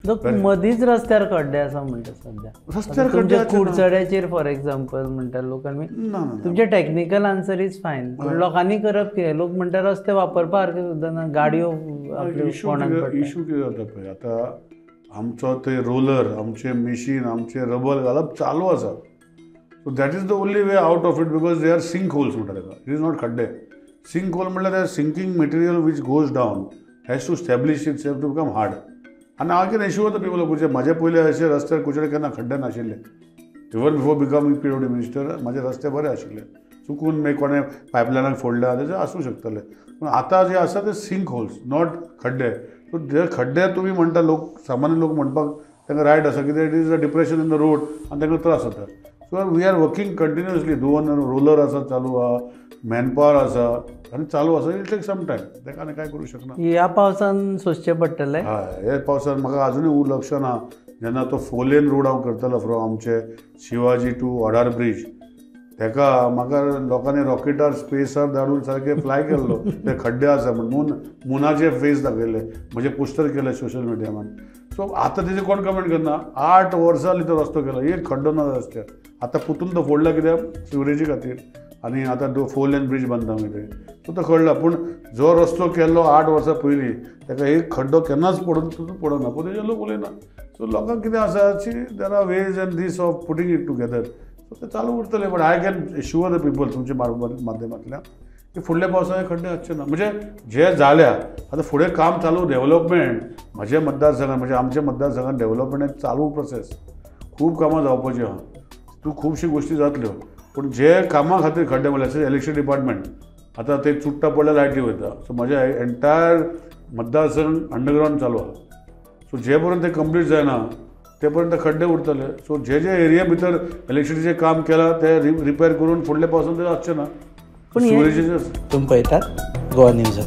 मदींच रस्त्यार खड्डे आसा म्हणटा सध्या. रस्त्यार खड्डे कुडचड्याचेर फॉर एक्झाम्पल म्हणटा लोकांनी तुमचे टॅक्निकल आन्सर इज फायन, पण लोकांनी करप कितें? लोक म्हणटा रस्ते वापरपा सारके सुद्दां ना, गाडयो इशू कितें जाता पळय, आतां आमचो ते रोलर, आमचे मशीन, आमचे रबर घालप चालू आसा. So that is the only way out of it, because they are sink holes म्हणटा ताका. इट इज नॉट खड्डे. सिंक होल म्हटल्यार ते sinking material which goes down has to establish itself to become hard. आनी हांव कितें issue जाता people Kudache, म्हाजे पयलीं अशे रस्त्यार कुडचडे केन्ना खड्डे नाशिल्ले. Even before becoming PWD minister म्हाजे रस्ते बरे आशिल्ले. चुकून मागीर कोणें पायपलायनाक फोडल्या तेजे आसूं शकतले, पूण आतां जे आसा ते सिंक होल्स, नॉट खड्डे. सो जे खड्डे तुमी म्हणटा लोक, सामान्य लोक म्हणपाक तांकां रायट आसा, कित्याक it is a depression in the road आनी तांकां त्रास जाता. So we are working continuously. दोन रोलर आसा चालू आहा, मॅनपॉवर आसा आनी चालू आसा. It take some time. ताका आनी कांय करूं शकना. ह्या पावसान सोंसचें पडटलें. हय, हे पावसान म्हाका अजुनूय लक्ष ना. जेन्ना तो 4 लेन रोड हांव करतलो फ्रॉम आमचे शिवाजी टू वडार ब्रिज, ताका म्हाका लोकांनी रॉकेटार स्पेसार धाडून सारके फ्लाय केल्लो. ते खड्डे आसा म्हणून मुनाचे फेस दाखयले, म्हजे पोस्टर केले सोशल मिडियामान. सो आतां तेजे कोण कमेंट करना? 8 वर्सां जालीं तो रस्तो केलो, एक खड्डो ना रस्त्यार. आतां पुतून तो फोडला कित्याक? सिवरेजी खातीर. आनी आतां 4 लेन ब्रिज बांदता मागीर. सो तो कळला. पूण जो रस्तो केल्लो 8 वर्सां पयलीं, ताका एक खड्डो केन्नाच पडना. पूण तेजे लोक उलयना. सो लोकांक कितें आसा, there are ways and this of putting it together. So ते चालू उरतले. But I can assure the people तुमच्या माध्यमांतल्यान की फुडल्या पावसाळ्यात खड्डे आसचे ना. म्हणजे जे जाल्या आतां फुडें काम चालू, डेव्हलपमेंट म्हज्या मतदारसंघात, म्हणजे आमच्या मतदारसंघात डेव्हलपमेंट चालू प्रोसेस. खूब कामां जावपाची आहा. तूं खुबशी गोश्टी जातल्यो, पूण जे कामा खातीर खड्डे म्हणल्यार इलेक्शन डिपार्टमेंट आतां ते चुट्टा पडल्या लायटी वयता. सो म्हज्या एंटायर मतदारसंघ अंडरग्रावंड चालू आहा. सो जे पर्यंत ते कंप्लीट जायना ते पर्यंत खड्डे उरतले. सो जे एरिया भितर इलेक्ट्रिसिटीचें काम केलां ते रिपेर करून फुडल्या पावसांत ते आसचें ना. पूण तुम्ही पळयतात गोवा न्यूज.